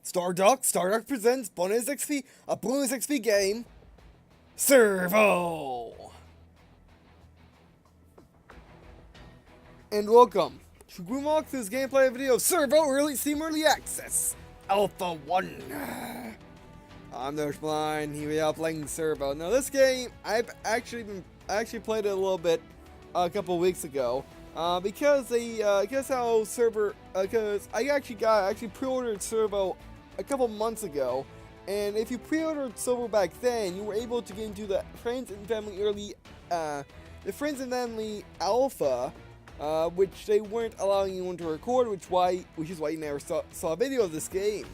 Stardock presents a bonus XP game, Servo! And welcome to Green&Blue's gameplay video of Servo Steam Early Access Alpha 1. I'm Blind, here we are playing Servo. Now this game, I've actually played it a little bit a couple weeks ago. Because I actually pre-ordered Servo a couple months ago, and if you pre-ordered Servo back then, you were able to get into the Friends and Family Alpha, which they weren't allowing anyone to record, which is why you never saw a video of this game.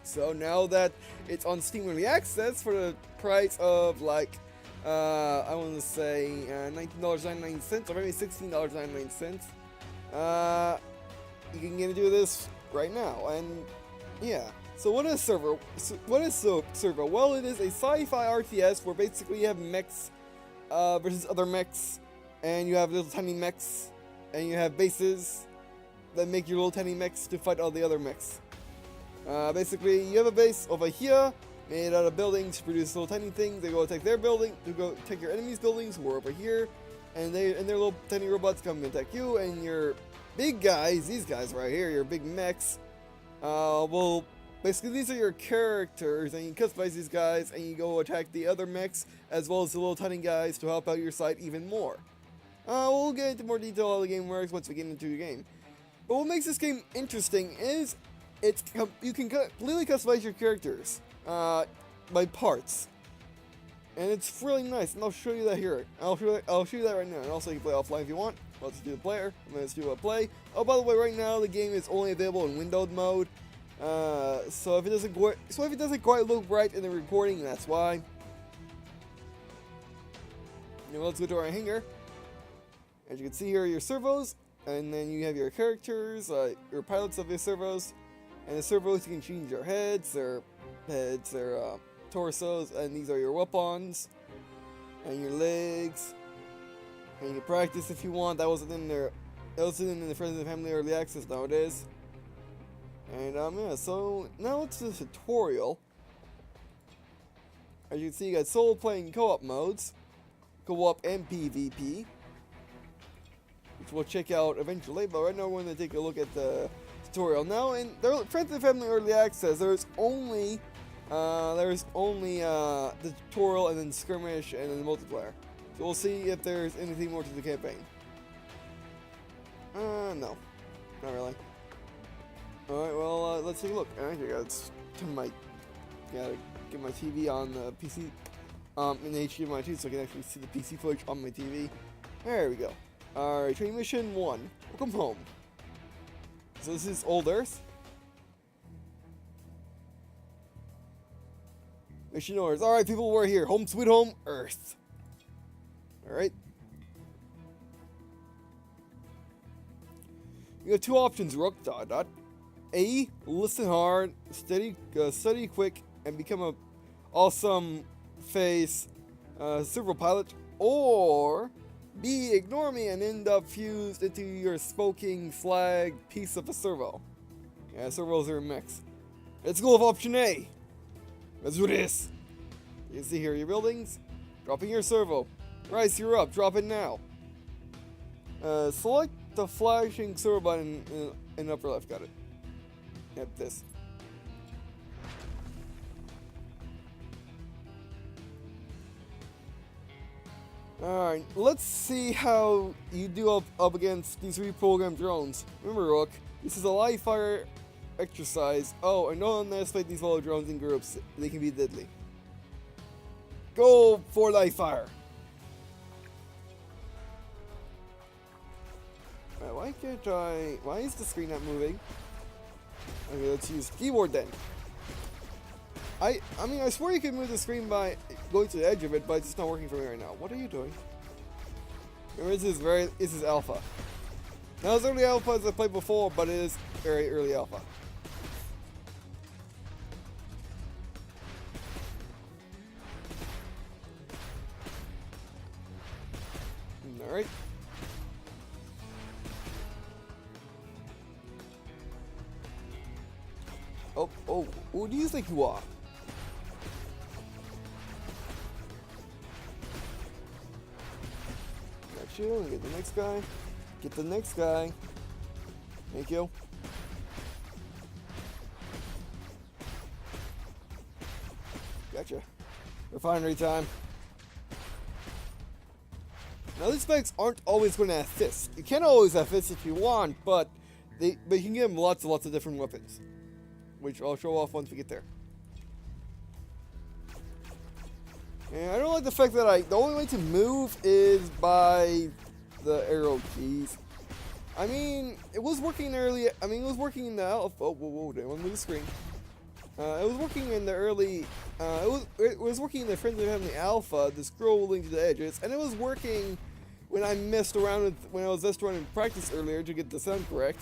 So now that it's on Steam Early Access for the price of like I want to say $19.99 or maybe $16.99. You can get into this right now, and yeah. So what is Servo? Servo? Well, it is a sci-fi RTS where basically you have mechs versus other mechs, and you have little tiny mechs, and you have bases that make your little tiny mechs to fight all the other mechs. Basically, you have a base over here made out of buildings to produce little tiny things. They go attack their building, to go attack your enemies' buildings who are over here, and their little tiny robots come and attack you, and your big guys, these guys right here, your big mechs, well, basically these are your characters, and you customize these guys, and you go attack the other mechs, as well as the little tiny guys to help out your side even more. We'll get into more detail how the game works once we get into the game. But what makes this game interesting is you can completely customize your characters by parts, and it's really nice. And I'll show you that here. I'll show you that right now. And also, you can play offline if you want. Let's do the player. Let's do a play. Oh, by the way, right now the game is only available in windowed mode. So if it doesn't quite look right in the recording, that's why. Now let's go to our hangar. As you can see here, are your servos, and then you have your characters, your pilots of your servos. And the servos, you can change your heads, their torsos, and these are your weapons, and your legs, and you can practice if you want. That wasn't in there. That wasn't in the Friends and Family Early Access. Now it is. And yeah. So now it's the tutorial. As you can see, you got solo playing co-op modes, co-op and PVP, which we'll check out eventually. But right now we're going to take a look at the tutorial. Now in the Friends and Family Early Access, there's only the tutorial and then Skirmish and then multiplayer. So we'll see if there's anything more to the campaign. No, not really. Alright, well, let's take a look. Actually, gotta get my TV on the PC, in HDMI too, so I can actually see the PC footage on my TV. There we go. Alright, training mission 1. Welcome home. So this is Old Earth. Mission orders. Alright, people, we're here. Home sweet home, Earth. Alright. You have two options, Rook. A. Listen hard, study quick, and become a awesome face servo pilot. Or B. Ignore me and end up fused into your smoking slag piece of a servo. Yeah, servos are mechs. Let's go with option A. Let's do this. You can see here your buildings. Dropping your servo. Rice, you're up. Drop it now. Select the flashing servo button in upper left. Got it. Yep, this. Alright, let's see how you do up against these reprogrammed drones. Remember, Rook, this is a live fire exercise. Oh, and don't underestimate these little drones in groups. They can be deadly. Go for live fire. Alright, why is the screen not moving? Okay, let's use keyboard then. I mean, I swear you can move the screen by going to the edge of it, but it's just not working for me right now. What are you doing? Remember, this is alpha. Not as early alpha as I played before, but it is very early alpha. Alright. Oh, who do you think you are? Got you. Get the next guy. Get the next guy. Thank you. Gotcha. Refinery time. Now these mechs aren't always going to have fists. You can always have fists if you want, but you can give them lots and lots of different weapons, which I'll show off once we get there. And I don't like the fact that the only way to move is by the arrow keys. I mean, it was working early. I mean, it was working in the alpha. Oh, whoa, didn't want to move the screen. It was working in the early. It was working in the Friends of Heavenly Alpha, the scrolling to the edges, and it was working when I messed around with, when I was messed around in practice earlier to get the sound correct.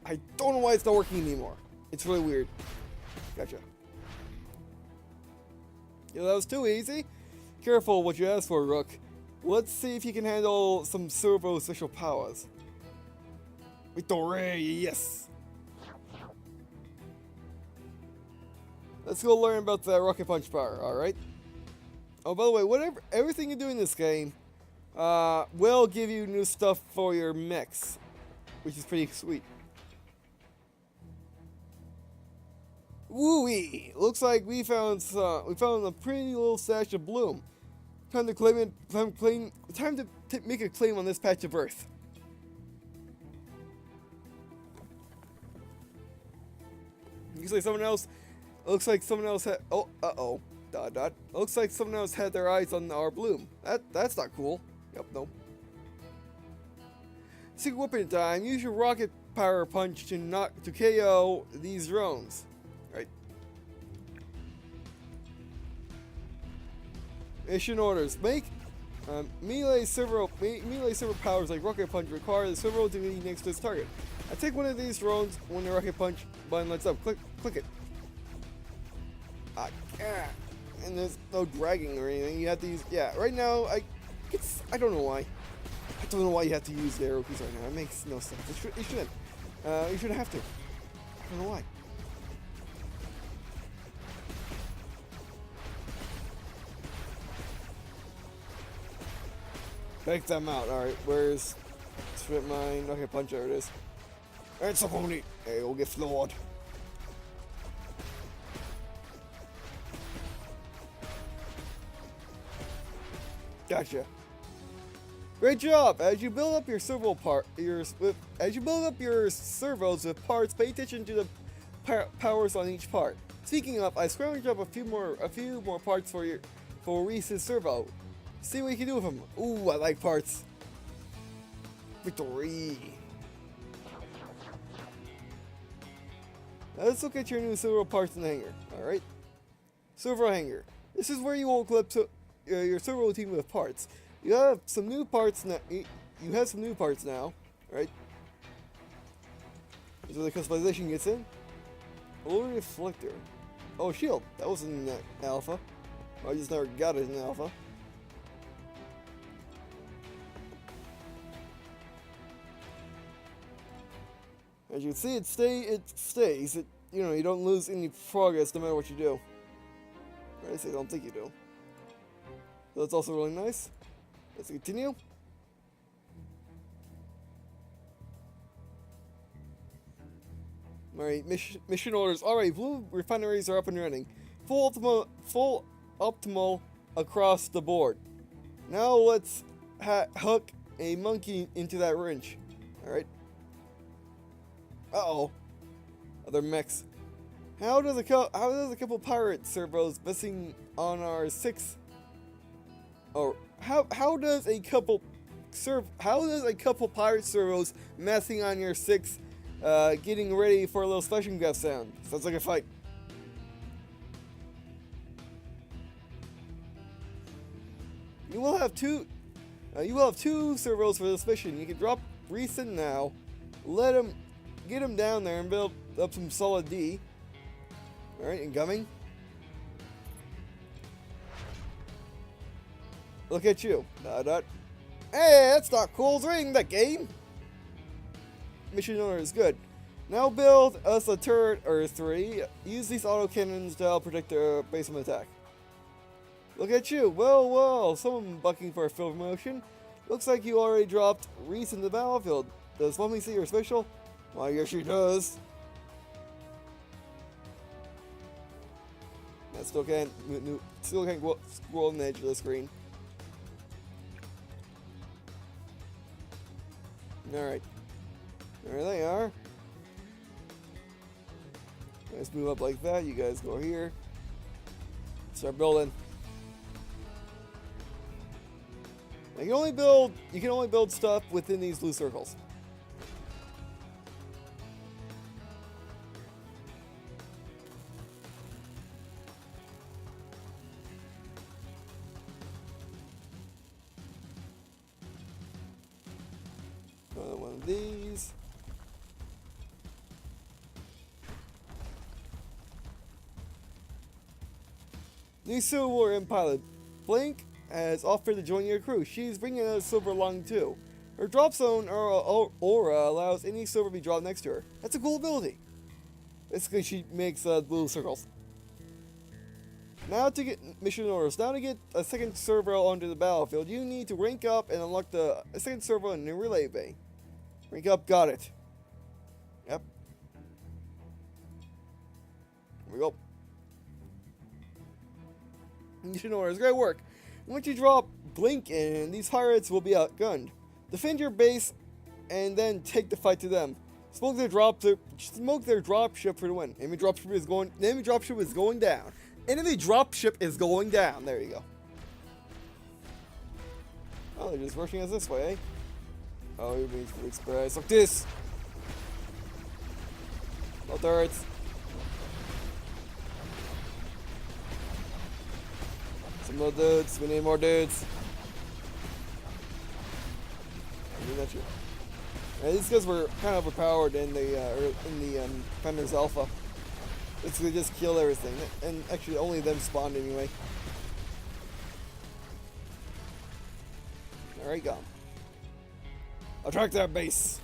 I don't know why it's not working anymore. It's really weird. Gotcha. Yeah, that was too easy. Careful what you ask for, Rook. Let's see if you can handle some servo special powers. Victory, yes. Let's go learn about the rocket punch power, alright? Oh, by the way, everything you do in this game will give you new stuff for your mechs, which is pretty sweet. Woo-wee! Looks like we found a pretty little stash of bloom. Time to make a claim on this patch of Earth. Looks like someone else had. Oh, uh-oh. Dot dot. Looks like someone else had their eyes on our bloom. That's not cool. Yep, no. Secret weapon time. Use your rocket power punch to KO these drones. Right. Mission orders. Make melee servo powers like rocket punch require the servo to be next to its target. I take one of these drones when the rocket punch button lights up. Click it. And there's no dragging or anything. You have to use. Yeah, right now I don't know why. I don't know why you have to use the arrow keys right now. It makes no sense. You shouldn't. You shouldn't have to. I don't know why. Take them out. Alright, where's strip mine? Okay, punch, there it is. It's a pony. Hey, we'll get floored. Gotcha. Great job! As you build up your servos with parts, pay attention to the powers on each part. Speaking of, I scrounged up a few more parts for Reese's servo. See what you can do with them. Ooh, I like parts. Victory. Now let's look at your new servo parts in the hangar. All right, servo hangar. This is where you will clip your servo team with parts. You have some new parts now. You have some new parts now, right? This is where the customization gets in. Older reflector. Oh, shield. That was in alpha. I just never got it in alpha. As you can see, it stays. You don't lose any progress no matter what you do. Or at least I don't think you do. So that's also really nice. Let's continue. Alright, mission orders. Alright, blue refineries are up and running. Full optimal across the board. Now let's hook a monkey into that wrench. Alright. Uh-oh. Other mechs. How does a couple pirate servos missing on our 6? Oh, how does a couple pirate servos messing on your 6 getting ready for a little slashing gun sound? Sounds like a fight. You will have two servos for this mission. You can drop Reeson now. Get him down there and build up some solid D. Alright, incoming. Look at you. Hey, that's not cool. It's raining that game. Mission order is good. Now build us a turret or 3. Use these autocannons to help protect their base from attack. Look at you. Well, someone bucking for a field promotion. Looks like you already dropped Reese in the battlefield. Does Mommy see your special? Well, yes, she does. I still can't scroll on the edge of the screen. Alright. There they are. Let's move up like that. You guys go here. Start building. Now you can only build stuff within these blue circles. Another one of these. New silver and pilot. Blink has offered to join your crew. She's bringing a silver along too. Her drop zone aura allows any silver to be dropped next to her. That's a cool ability. Basically, she makes blue circles. Now to get mission orders. Now to get a second servo onto the battlefield, you need to rank up and unlock a second servo in the relay bay. Rank up, got it. Yep. Here we go. Mission orders, great work. Once you drop Blink in, these pirates will be outgunned. Defend your base and then take the fight to them. Smoke their dropship for the win. Enemy dropship is going down. Enemy dropship is going down. There you go. Oh, they're just rushing us this way, eh? Oh, you're being for the express. Look this! No turrets. Some more dudes. We need more dudes. These guys were kind of overpowered in the Founders Alpha. They just kill everything, and actually only them spawned anyway. Alright, go. Attract that base.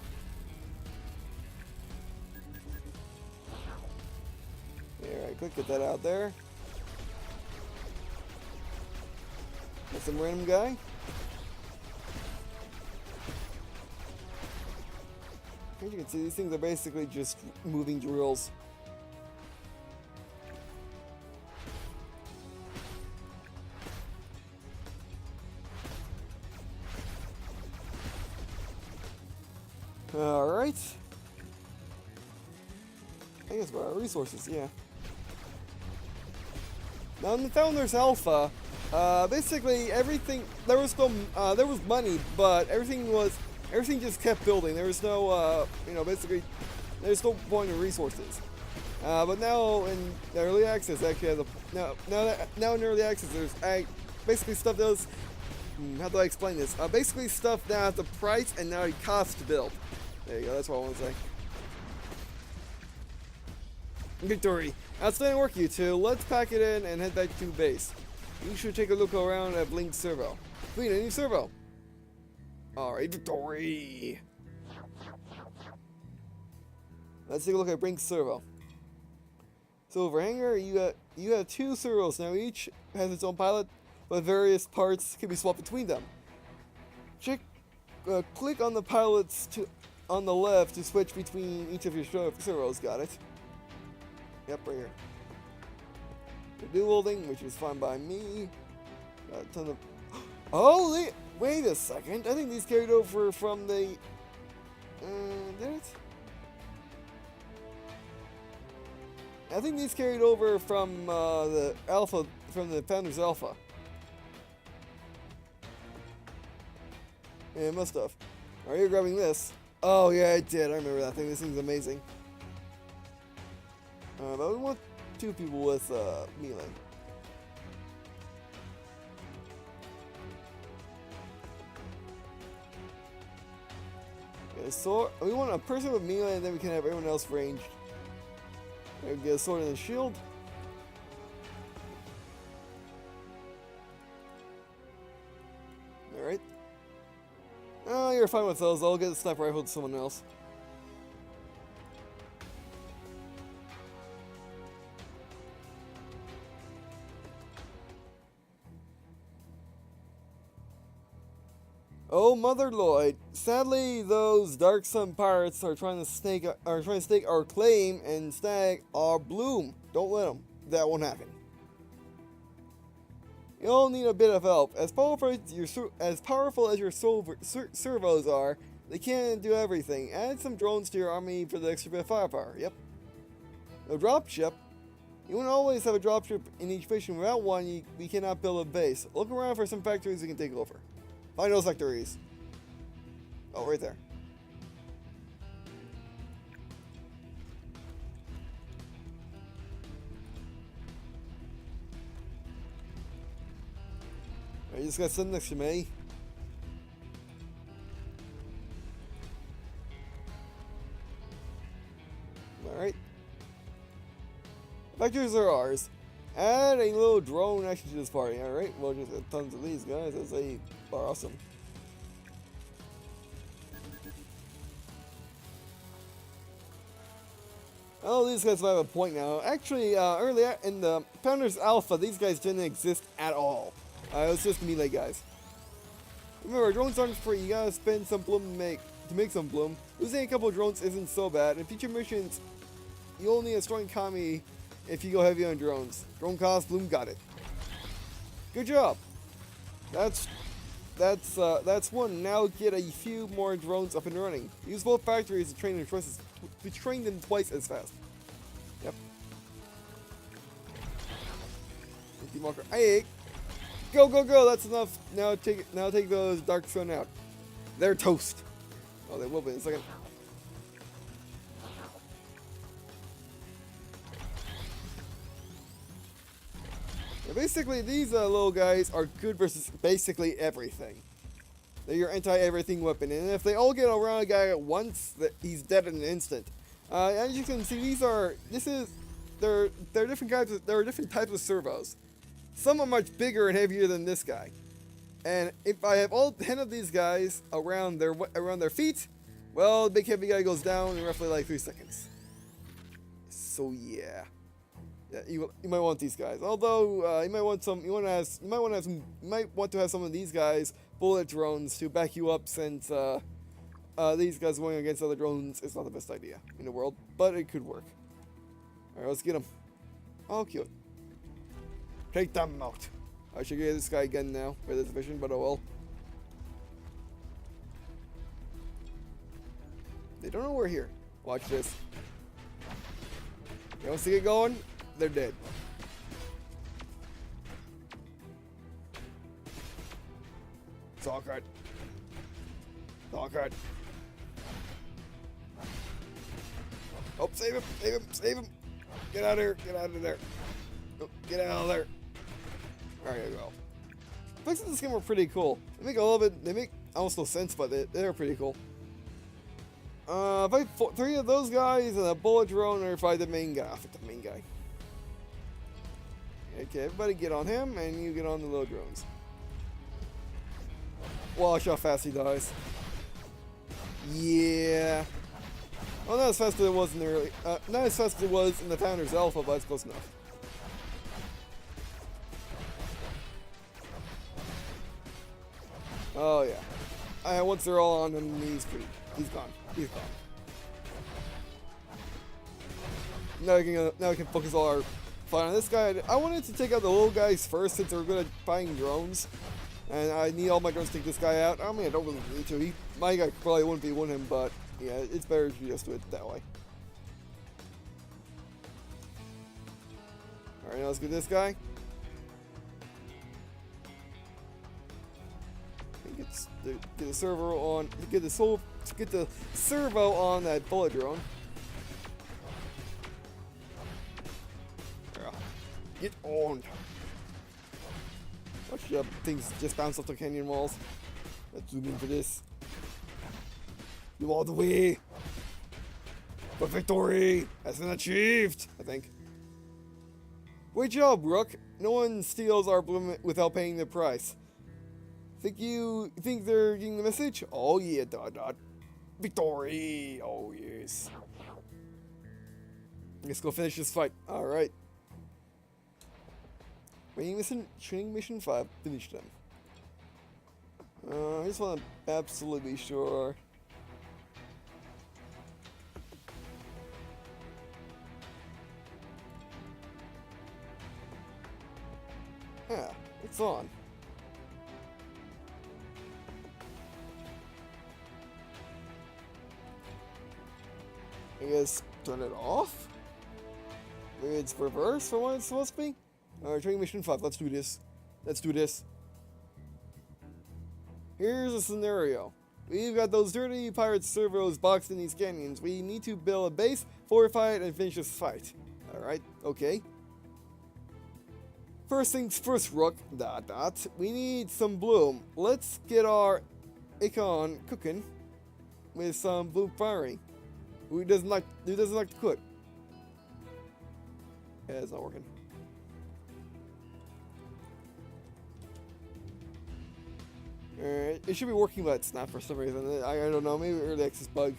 Alright, quick, get that out there. Got some random guy. As you can see, these things are basically just moving drills. Alright. I guess we're our resources, yeah. Now in the Founders Alpha, basically everything, there was money, but everything just kept building. There was no, basically, there's no point in resources. But now in Early Access, actually, now in Early Access, there's basically stuff that was, how do I explain this? Basically stuff now at the price and now it costs to build. There you go, that's what I want to say. Victory. Outstanding work, you two. Let's pack it in and head back to base. You should take a look around at Blink's servo. Clean a new servo. Alright, victory! Let's take a look at Blink's servo. Silver hanger, you have 2 servos now. Each has its own pilot, but various parts can be swapped between them. Click on the pilots on the left to switch between each of your servos. Got it? Yep, right here. The dual wielding, which is fine by me. Got a ton of. Oh, wait a second. I think these carried over from the. Did it? I think these carried over from the Alpha, from the Founders Alpha. Yeah, it must have. Are you grabbing this? Oh yeah, I did. I remember that thing. This thing's amazing. But we want 2 people with melee. Okay, so we want a person with melee, and then we can have everyone else ranged. Okay, get a sword and a shield. Alright. Oh, you're fine with those. I'll get the sniper rifle to someone else. Oh, Mother Lloyd! Sadly, those Dark Sun pirates are trying to stake our claim and snag our bloom. Don't let them. That won't happen. You'll need a bit of help. As powerful as your servos are, they can't do everything. Add some drones to your army for the extra bit of firepower. Yep. No dropship. You won't always have a dropship in each mission. Without one, we cannot build a base. Look around for some factories we can take over. Find those factories. Oh, right there. You just got sitting next to me. Alright. Factories are ours. Add a little drone action to this party. Alright, well, just tons of these guys. They are awesome. Oh, these guys might have a point now. Actually, earlier in the Founders Alpha, these guys didn't exist at all. It was just melee guys. Remember, drones aren't free. You gotta spend some bloom to make some bloom. Losing a couple of drones isn't so bad. In future missions, you'll need a strong economy if you go heavy on drones. Drone cost, bloom got it. Good job. That's one. Now get a few more drones up and running. Use both factories to train them twice as fast. Yep. Marker. Hey. Go, go, go! That's enough. Now take those Dark Sun out. They're toast. Oh, they will be in a second. Yeah, basically, these little guys are good versus basically everything. They're your anti-everything weapon, and if they all get around a guy at once, he's dead in an instant. As you can see, there are different types of servos. Some are much bigger and heavier than this guy. And if I have all 10 of these guys around their feet, well, the big heavy guy goes down in roughly like 3 seconds. So yeah, you might want these guys. Although you might want to have some of these guys bullet drones to back you up, since these guys going against other drones is not the best idea in the world, but it could work. All right, let's get them. Oh, cute. Take them out. I should get this guy again now for this mission, but oh well. They don't know we're here. Watch this. Once they get going, they're dead. Socket. Socket. Oh, save him, save him, save him. Get out of here, get out of there. Oh, get out of there. There you go. Effects in this game are pretty cool. They make almost no sense, but they're pretty cool. Fight 3 of those guys and a bullet drone, or fight the main guy. I'll fight the main guy. Okay, everybody get on him, and you get on the little drones. Watch how fast he dies. Yeah. Well, not as fast as it was in the not as fast as it was in the Founders Alpha, but it's close enough. Oh yeah. Once they're all on him, he's gone. He's gone. Now we can focus all our fight on this guy. I wanted to take out the little guys first, since we're good at fighting drones, and I need all my drones to take this guy out. I mean, I don't really need to. My guy probably wouldn't be one him, but yeah, it's better if you just do it that way. All right, now let's get this guy. Get the servo on. Get the servo on that bullet drone. Yeah. Get on. Watch things just bounce off the canyon walls. Let's zoom in for this. You all the way. But victory has been achieved, I think. Great job, Rook. No one steals our bloom without paying the price. Think they're getting the message? Oh yeah, dot. Victory! Oh yes. Let's go finish this fight. Alright. Training mission 5. Finish them. I just want to absolutely be sure. Yeah, it's on. I guess turn it off? Maybe it's reverse from what it's supposed to be? Alright, training mission 5, let's do this. Let's do this. Here's a scenario. We've got those dirty pirate servos boxed in these canyons. We need to build a base, fortify it, and finish this fight. Alright, okay. First things first, Rook, ... We need some bloom. Let's get our icon cooking with some bloom firing. Who doesn't like to cook? Yeah, it's not working. Alright, it should be working, but it's not for some reason. I don't know, maybe early access bug.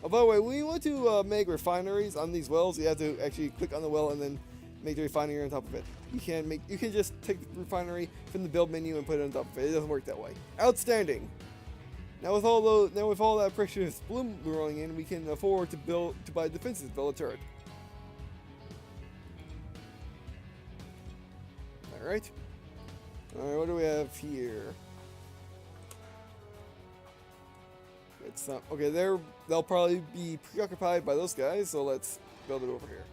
Oh, by the way, when you want to make refineries on these wells, you have to actually click on the well and then make the refinery on top of it. You can just take the refinery from the build menu and put it on top of it. It doesn't work that way. Outstanding. Now with all that precious bloom rolling in, we can afford to buy defenses, build a turret. Alright. Alright, what do we have here? It's not okay, they'll probably be preoccupied by those guys, so let's build it over here.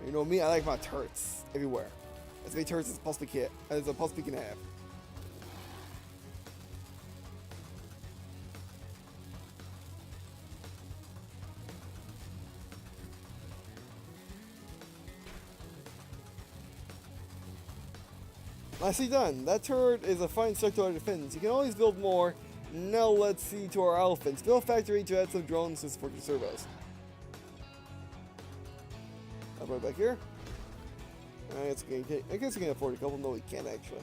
You know me, I like my turrets everywhere. As many turrets as I possibly can have. Nicely done. That turret is a fine start to our defense. You can always build more. Now let's see to our elephants. Build a factory to add some drones to support your servos. I'll put it back here. I guess we can afford a couple. No, we can't actually.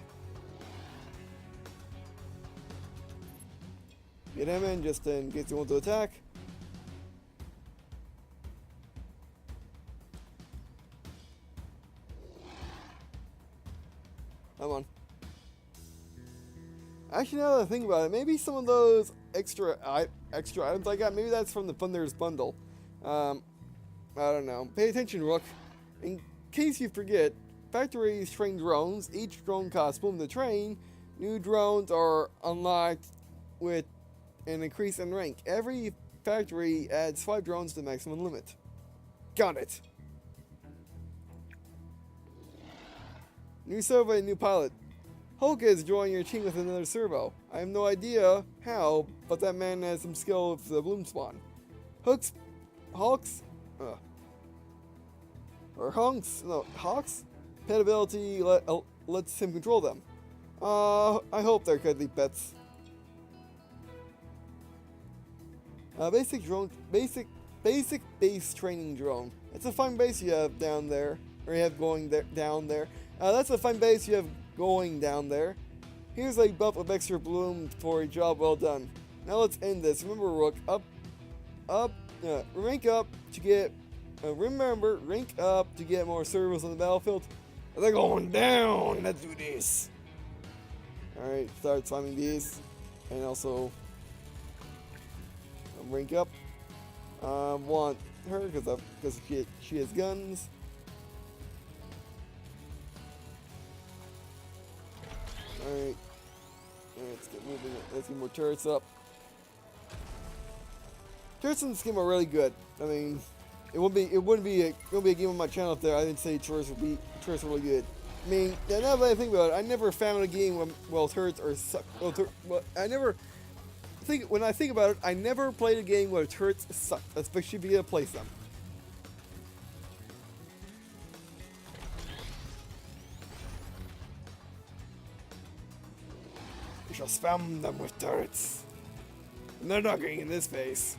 Get him in just in case you want to attack. Come on. Actually, now that I think about it, maybe some of those extra items I got, maybe that's from the Thunder's bundle. I don't know. Pay attention, Rook. In case you forget, factories train drones. Each drone costs boom to train. New drones are unlocked with an increase in rank. Every factory adds 5 drones to the maximum limit. Got it. New servo and new pilot. Hulk is joining your team with another servo. I have no idea how, but that man has some skill with the bloom spawn. Hawks pet ability lets him control them. I hope they're cuddly pets. Basic base training drone. It's a fine base you have down there, or you have going down there. That's a fine base you have going down there. Here's a buff of extra bloom for a job well done. Now let's end this. Remember, Rook, rank up to get. Rank up to get more servos on the battlefield. They're going down. Let's do this. All right, start farming these, and also rank up. Want her because she has guns. Alright, let's get moving. Let's get more turrets up. Turrets in this game are really good. I mean, it wouldn't be a game on my channel if I didn't say turrets were really good. I mean, now that I think about it, I never found a game where turrets are suck. When I think about it, I never played a game where turrets suck, especially if you get to place them. We shall spam them with turrets. And they're not getting in this base.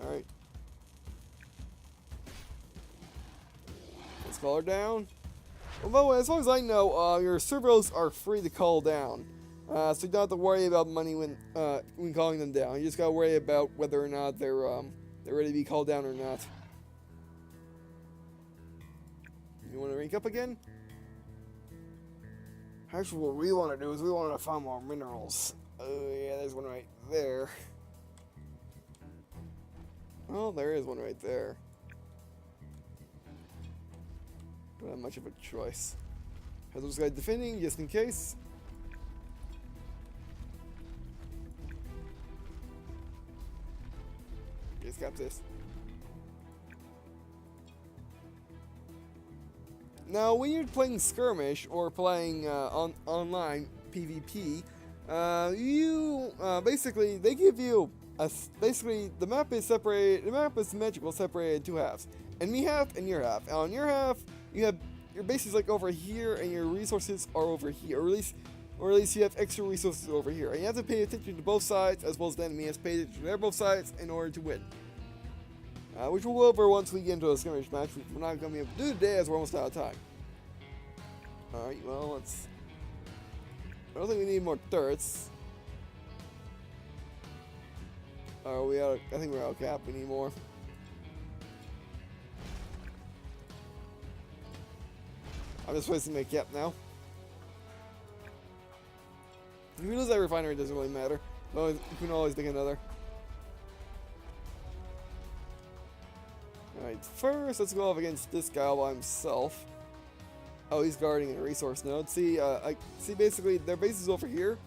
Alright. call her down. Well, by the way, as far as I know, your servos are free to call down. So you don't have to worry about money when calling them down. You just gotta worry about whether or not they're ready to be called down or not. You want to rank up again? Actually, what we want to do is we want to find more minerals. Oh yeah, there's one right there. Oh, there is one right there. Don't have much of a choice. Have those guys defending just in case. Just got this. Now, when you're playing Skirmish or playing online PvP, basically they give you basically the map is separated. The map is magical, separated in two halves, enemy half and your half. And on your half, you have your base is like over here, and your resources are over here, or at least you have extra resources over here. And you have to pay attention to both sides, as well as the enemy has to pay attention to both sides in order to win. Which we'll go over once we get into a skirmish match, which we're not going to be able to do today as we're almost out of time. Alright, well, let's... I don't think we need more turrets. I think we're out of cap, we need more. I'm just wasting my cap now. If we lose that refinery, it doesn't really matter. We can always make another. Alright, first let's go up against this guy all by himself. Oh, he's guarding a resource node. See, basically their base is over here,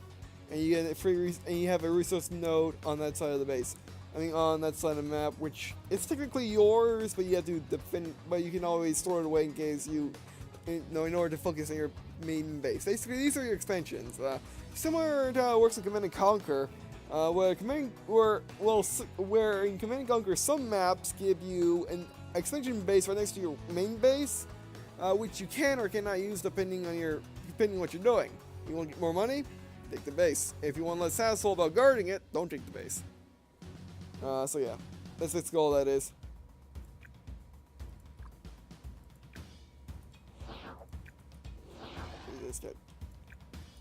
and you get a and you have a resource node on that side of the base. I mean, on that side of the map, which is technically yours, but you have to defend. But you can always store it away in case you, in order to focus on your main base. Basically, these are your expansions. Similar to how it works in Command and Conquer. Where in Command and Conquer, some maps give you an expansion base right next to your main base, which you can or cannot use depending on what you're doing. You want to get more money? Take the base. If you want less hassle about guarding it, don't take the base. So yeah, that's its goal. That is. This guy.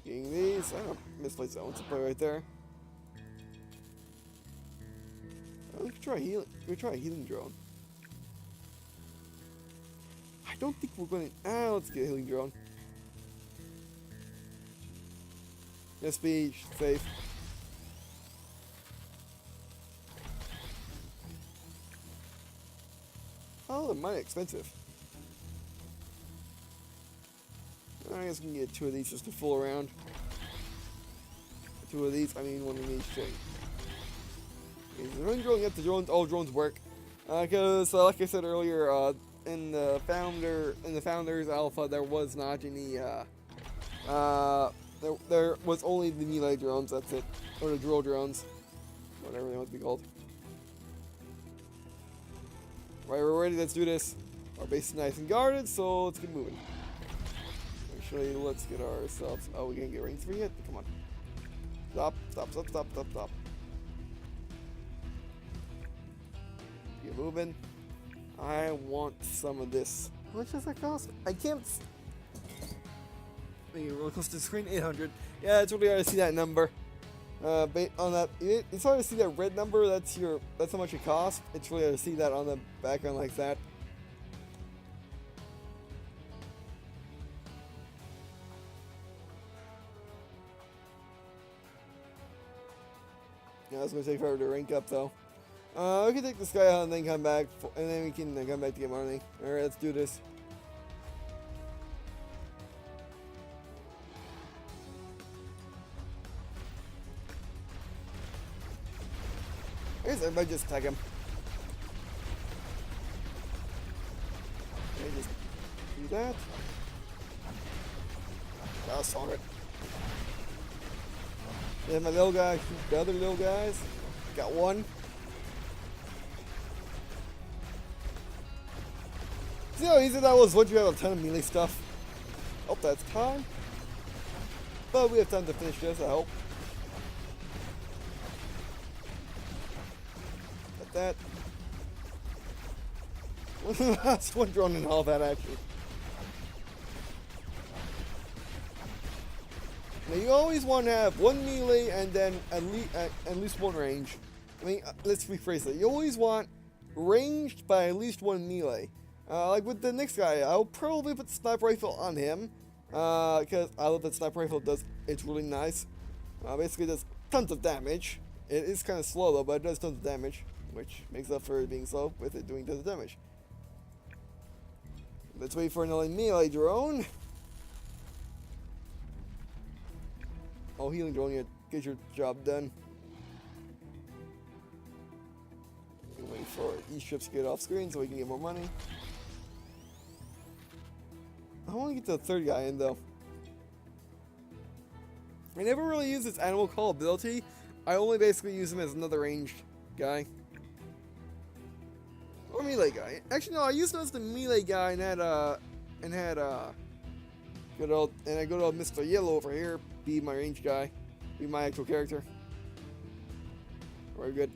Getting these. I don't misplaced that one to play right there. We could try healing. We could try a healing drone. I don't think we're going to. Let's get a healing drone. Just be safe. Oh, they're mighty expensive. I guess we can get 2 of these just to fool around. 2 of these. I mean, 1 of each thing. When drilling at the drones, all drones work, because like I said earlier, in the founders alpha, there was not any. There was only the melee drones. That's it, or the drill drones, whatever they want to be called. Right, we're ready. Let's do this. Our base is nice and guarded, so let's get moving. Actually, let's get ourselves. Oh, we can get rank 3 yet? Come on. Stop! Stop! Stop! Stop! Stop! Stop! Get moving. I want some of this. How much does that cost? I can't. Maybe roller close to the screen. 800. Yeah, it's really hard to see that number. On that, it's hard to see that red number. That's how much it costs. It's really hard to see that on the background like that. Yeah, it's gonna take forever to rank up though. We can take this guy out and then come back, and then we can come back to get money. Alright, let's do this. I guess everybody just attack him. Okay, just do that. I'll solve it. Then my little guy, shoot the other little guys. Got one. See how easy that was once you have a ton of melee stuff? Oh, that's time. But we have time to finish this, I hope. Got that. That's one drone and all that, actually. Now you always want to have one melee and then at least one range. I mean, let's rephrase it. You always want ranged by at least one melee. Like with the next guy, I'll probably put the sniper rifle on him. Because I love that sniper rifle does, it's really nice. Basically does tons of damage. It is kind of slow though, but it does tons of damage, which makes up for it being slow with it doing tons of damage. Let's wait for another melee drone. Oh, healing drone, you get your job done. Wait for these ships to get off screen so we can get more money. I want to get the third guy in though. I never really use this animal call ability. I only basically use him as another ranged guy. Or melee guy. Actually no, I used him as the melee guy and had good old Mr. Yellow over here be my ranged guy. Be my actual character. Very good.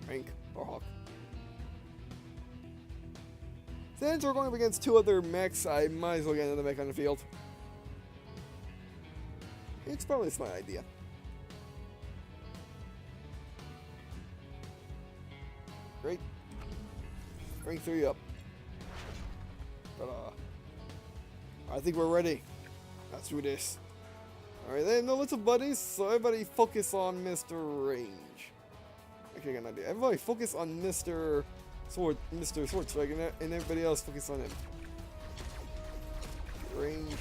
Rank or Hawk. Since we're going up against two other mechs, I might as well get another mech on the field. It's probably a smart idea. Great. Rank 3 up. But, I think we're ready. Let's do this. Alright, then, no little buddies, so everybody focus on Mr. Range. Okay, I got an idea. Everybody focus on Mr. Swordstrike, and everybody else focus on him. Range.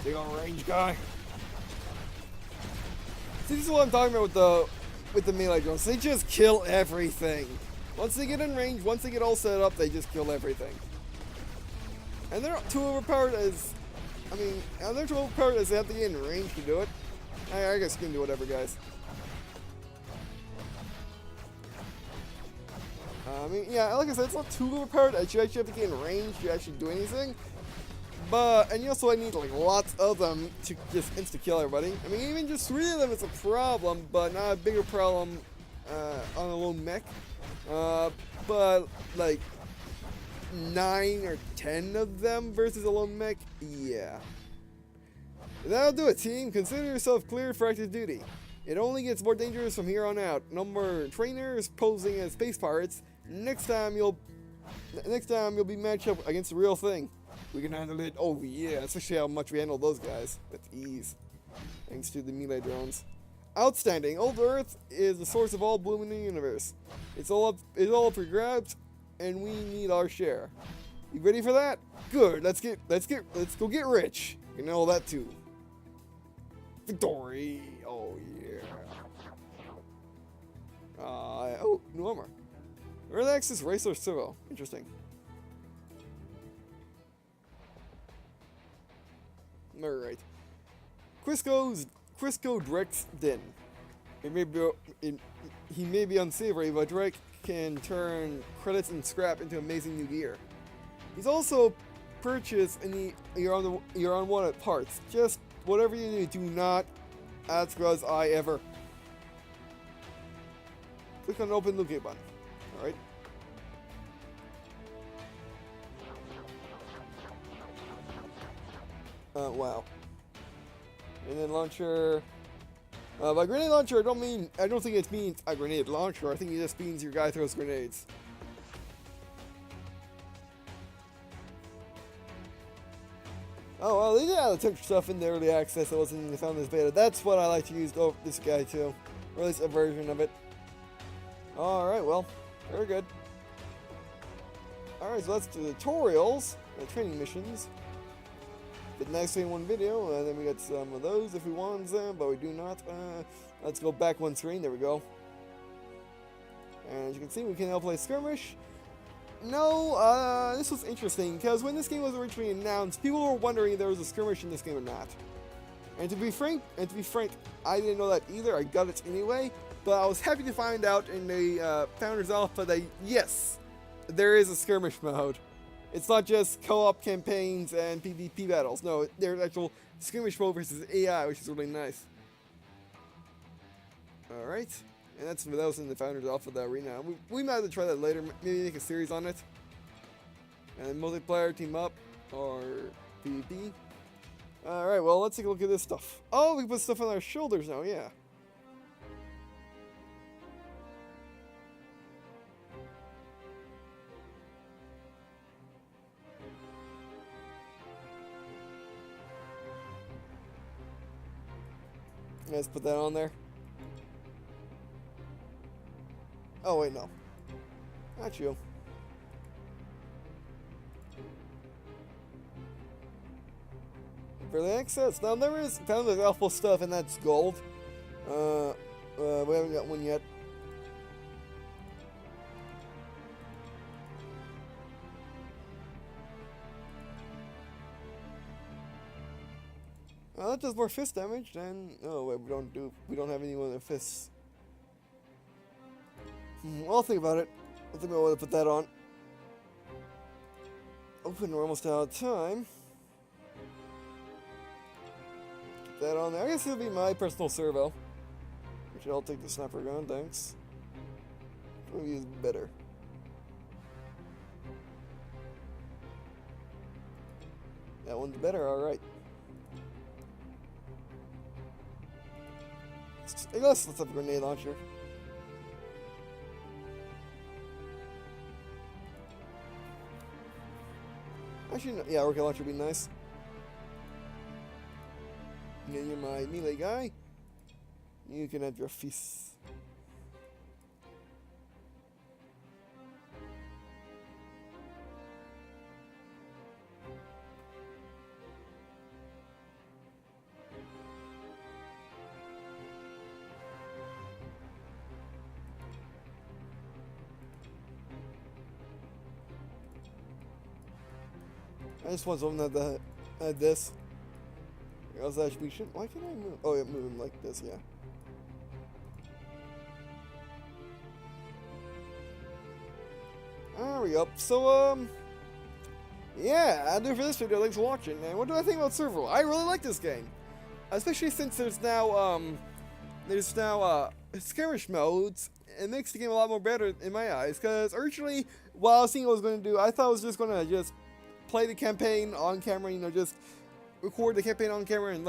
Big on range guy. See, this is what I'm talking about with the melee drones. They just kill everything. Once they get in range, once they get all set up, they just kill everything. And they're not too overpowered as... they're too overpowered as they have to get in range to do it. I guess you can do whatever, guys. Yeah, like I said, it's not too overpowered. You actually have to get in range to actually do anything. And you also need, like, lots of them to just insta-kill everybody. I mean, even just 3 of them is a problem, but not a bigger problem on a lone mech. But, like, 9 or 10 of them versus a lone mech, yeah. That'll do it, team. Consider yourself cleared for active duty. It only gets more dangerous from here on out. No more trainers posing as space pirates. Next time you'll be matched up against the real thing. We can handle it. Oh yeah, especially how much we handle those guys with ease, thanks to the melee drones. Outstanding. Old Earth is the source of all bloom in the universe. It's all up for grabs, and we need our share. You ready for that? Good. Let's go get rich. You know that too. Victory! Oh yeah. Oh, new armor. Early Access Servo. Interesting. Alright. Crisco Drexden. He may be unsavory, but Drake can turn credits and scrap into amazing new gear. He's also purchased your unwanted parts. Just whatever you do not ask God's eye ever. Click on the open locate button. Alright. Wow. Grenade launcher. By grenade launcher, I don't think it means a grenade launcher. I think it just means your guy throws grenades. Oh, well, they did add the texture stuff in the early access that wasn't even found in this beta. That's what I like to use this guy too. Or at least a version of it. Alright, well, very good. Alright, so that's the tutorials, the training missions. Did nicely in one video, and then we got some of those if we want them, but we do not. Let's go back one screen, there we go. And as you can see, we can now play Skirmish. No, this was interesting, because when this game was originally announced, people were wondering if there was a skirmish in this game or not. And to be frank, I didn't know that either. I got it anyway, but I was happy to find out in the Founders Alpha that yes, there is a skirmish mode. It's not just co-op campaigns and PvP battles. No, there's actual skirmish mode versus AI, which is really nice. Alright. And that was in the Founders Alpha, the arena. We might have to try that later, maybe make a series on it. And multiplayer, team up, or PvP. Alright, well, let's take a look at this stuff. Oh, we can put stuff on our shoulders now, yeah. Let's put that on there. Oh, wait, no. Not you. Early Access. Now, there is found there's awful stuff, and that's gold. We haven't got one yet. That does more fist damage than. Oh wait, we don't have anyone with fists. I'll think about it. I'll think about whether to put that on. Open, we're almost out of time. Put that on there. I guess it'll be my personal servo. Which I'll take the sniper gun, thanks. Which one is better? That one's better, alright. Let's have a grenade launcher. Actually, no, yeah, rocket launcher would be nice. Yeah, you're my melee guy. You can have your fists. I just want something that had this. Else that should be shit. Why can't I move? Oh yeah, move him like this, yeah. There we go. So yeah, that'll do it for this video. Thanks for watching. And what do I think about Servo? I really like this game, especially since there's now skirmish modes. It makes the game a lot more better in my eyes. Because originally, while I was seeing what I was going to do, I thought I was just going to play the campaign on camera, you know, just record the campaign on camera and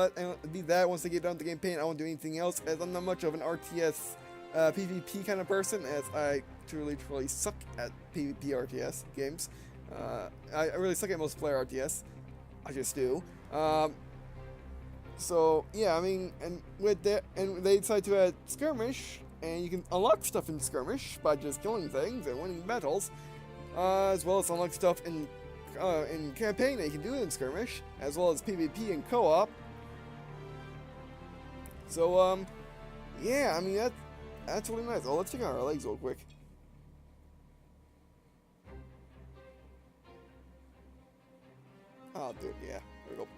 be that. Once I get done with the campaign, I won't do anything else, as I'm not much of an RTS PvP kind of person, as I truly suck at PvP RTS games. I really suck at multiplayer RTS. I just do. So yeah, I mean, and with that, and they decided to add Skirmish, and you can unlock stuff in Skirmish by just killing things and winning battles, as well as unlock stuff in campaign that you can do in Skirmish, as well as PvP and Co-op. So yeah, I mean that's really nice. Oh, let's check out our legs real quick. Oh, dude, yeah, there we go.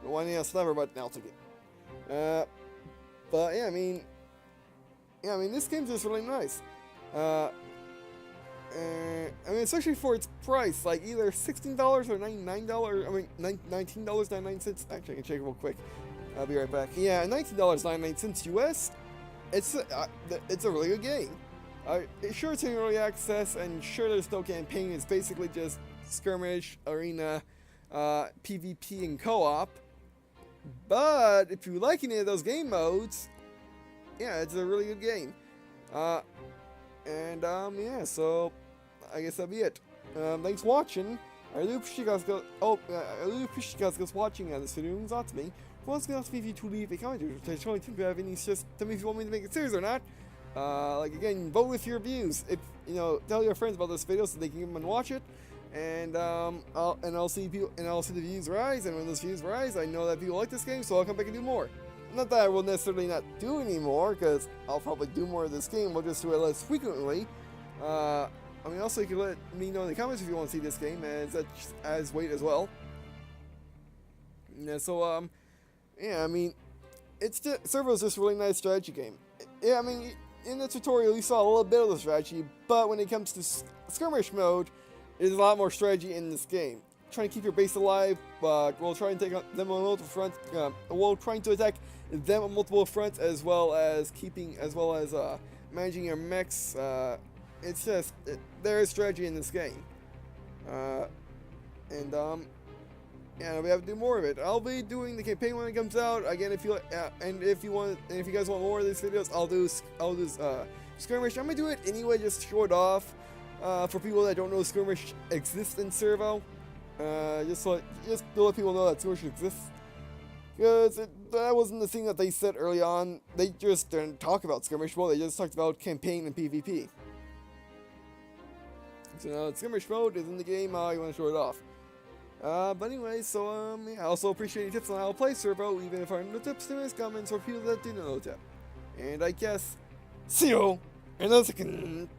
We're winding a sniper, but I'll take it. But yeah, I mean, this game's just really nice. I mean, especially for its price, like either $16 or $99. I mean, $19.99. Actually, I can check it real quick. I'll be right back. Yeah, $19.99 US. It's a really good game. Sure, it's in early access, and sure, there's no campaign. It's basically just skirmish, arena, PvP, and co-op. But if you like any of those game modes, yeah, it's a really good game. Yeah, so I guess that'll be it. Thanks for watching. I really appreciate you guys watching this video. It means a lot to me. Once again, ask me if you to leave a comment, or tell me if you have any, just tell me if you want me to make it serious or not. Like again, vote with your views. If you know, tell your friends about this video so they can come and watch it. And I'll see the views rise. And when those views rise, I know that people like this game, so I'll come back and do more. Not that I will necessarily not do anymore, because I'll probably do more of this game. We'll just do it less frequently. I mean, also you can let me know in the comments if you want to see this game as Wait as well. Yeah, so yeah, I mean, Servo's just a really nice strategy game. Yeah, I mean, in the tutorial you saw a little bit of the strategy, but when it comes to skirmish mode, there's a lot more strategy in this game. Trying to keep your base alive, while trying to take them on multiple fronts, while trying to attack them on multiple fronts, as well as managing your mechs. It's just there is strategy in this game. and we have to do more of it. I'll be doing the campaign when it comes out. Again, if you if you guys want more of these videos, I'll do Skirmish. I'm gonna do it anyway, just show it off for people that don't know Skirmish exists in Servo. Just to let people know that Skirmish exists. Because that wasn't the thing that they said early on. They just didn't talk about Skirmish. Well, they just talked about campaign and PvP. So now Skirmish mode is in the game. You want to show it off. But anyway, so yeah, I also appreciate any tips on how to play Servo, even if I no tips in his comments for people that didn't know that. And I guess see you in a second.